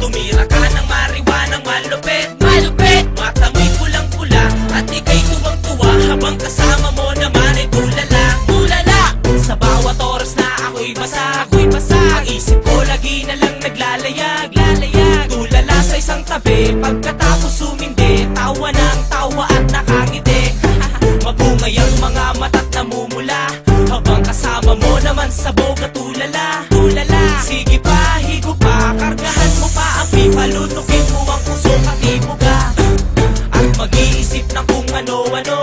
Tumira ka ng mariwanang malupit. Mata mo'y pulang-pula at ika'y tuwang-tuwa habang kasama mo naman ay tulala. Sa bawat oras na ako'y basa, ang isip ko lagi na lang naglalayag. Tulala sa isang tabi, pagkatapos sumindi, tawa ng tawa at nakangiti. Mabungay ang mga mata't namumula habang kasama mo naman sabog at tulala. Sige pa, higo pa, kargahan mo pa ang pipa, lunukin mo ang puso katibo ka. At mag-iisip na kung ano-ano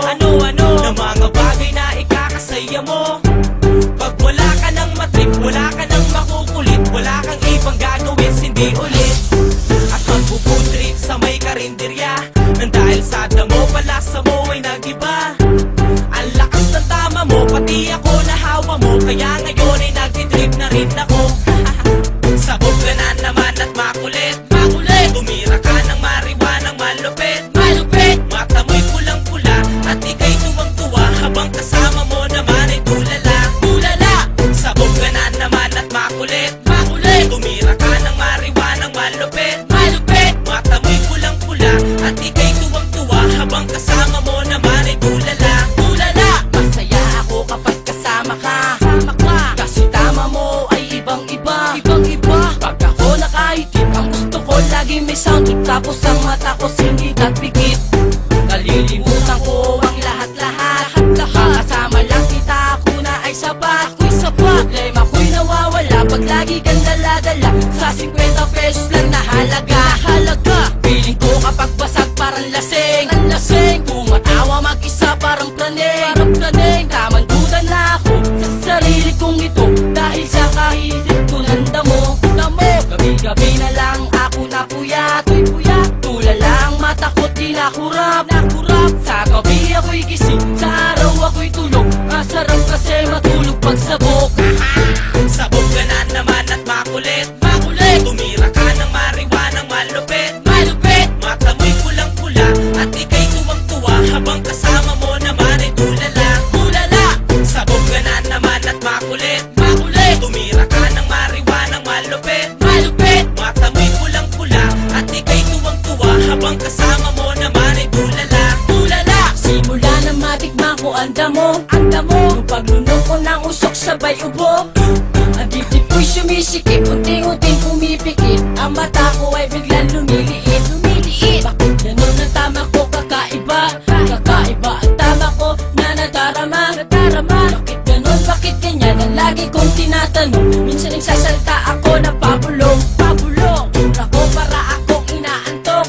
na mga bagay na ikakasaya mo. Pag wala ka nang matrip, wala ka nang makukulit, wala kang ibang gagawin, hindi ulit. At mag-food trip sa may karinderya nang dahil sa damo, palasa mo ay nag-iba. Ang lakas ng tama mo, pati ako nahawa mo, kaya ngayon ay nag-trip na rin ako. Sabog ka na naman at makulit. Tumira ka ng mariwanang malupit. Mata mo'y pulang-pula at ika'y tuwang-tuwa habang kasama mo naman ay tulala. Sabog ka na naman at makulit. Tumira ka ng mariwanang malupit. Mata mo'y pulang-pula at ika'y tuwang-tuwa habang kasama mo naman ay tulala. Masaya ako kapag kasama ka, kasi tama mo ay ibang-iba. Pag ako nakahitip, ang gusto ko laging may soundtrack, tapos ang mata ko singit at pikit. Nalilimutan ko ang lahat-lahat. Kasama lang kita, ako na ay sapat. Problema ko'y nawawala pag lagi kang dala-dala sa 50 pesos lang na halaga. Feeling ko kapag basag parang lasing. Tumatawa mag-isa parang praning. Taman-dudan na ako sa sarili kong ito dahil sa kahisip ko ng damo. Gabi-gabi na lang ako napuyat. Tulala ang mata ko't di nakurap. Sa gabi ako'y gising, sa araw ako'y tulog. Masarap kasi matulog pag sabog. Sabog ka na naman at makulit. Tumira ka ng mariwanang malupit. Mata mo'y pulang-pula at ika'y tuwang-tuwa habang kasama mo naman ay tulala. Sabog ka na naman at makulit. Tumira ka ng mariwanang malupit. Mata mo'y pulang-pula at ika'y tuwang-tuwa habang kasama mo naman ay tulala. Simula na matikman ko ang damo. Nung paglunok ko ng usok sabay ubo. Ang dibdib ko'y sumisikip, unting-unting pumipikit. Ang mata ko ay biglang lumiliit. Bakit ganun ang tama ko kakaiba? Ang tama ko na nadarama. Bakit ganun, bakit ganyan ang lagi kong tinatanong? Minsan nagsasalta ako ng pabulong. Tura ko para akong inaantok.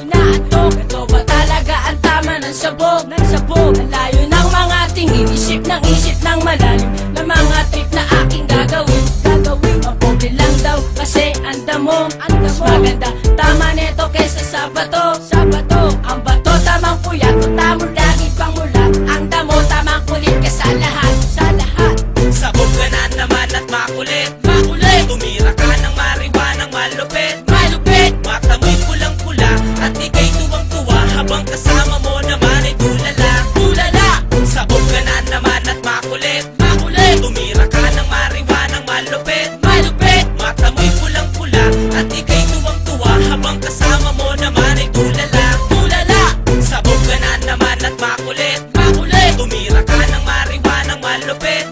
Ito ba talaga ang tama ng sabog? Ang layo ng mga tingin, isip ng malalim na mga trip na aking gagawin. Ang pobre lang daw kasi ang damo. Mas maganda tama neto kesa sa bato. Ang bato tamang puyat, tamo lagi pang mulat. Ang damo tamang kulit ka sa lahat. Sabog ka na naman at makulit. Tumira ka ng mariwanang malupit. Mata mo'y pulang-pula at ika'y tuwang-tuwa habang kasama mo naman ay tulala. Sabog ka na naman at makulit. Tumira ka ng mariwanang malupit. Mata mo'y pulang-pula at ika'y tuwang-tuwa habang kasama mo naman ay tulala. Sabog ka na naman at makulit. Tumira ka ng mariwanang malupit.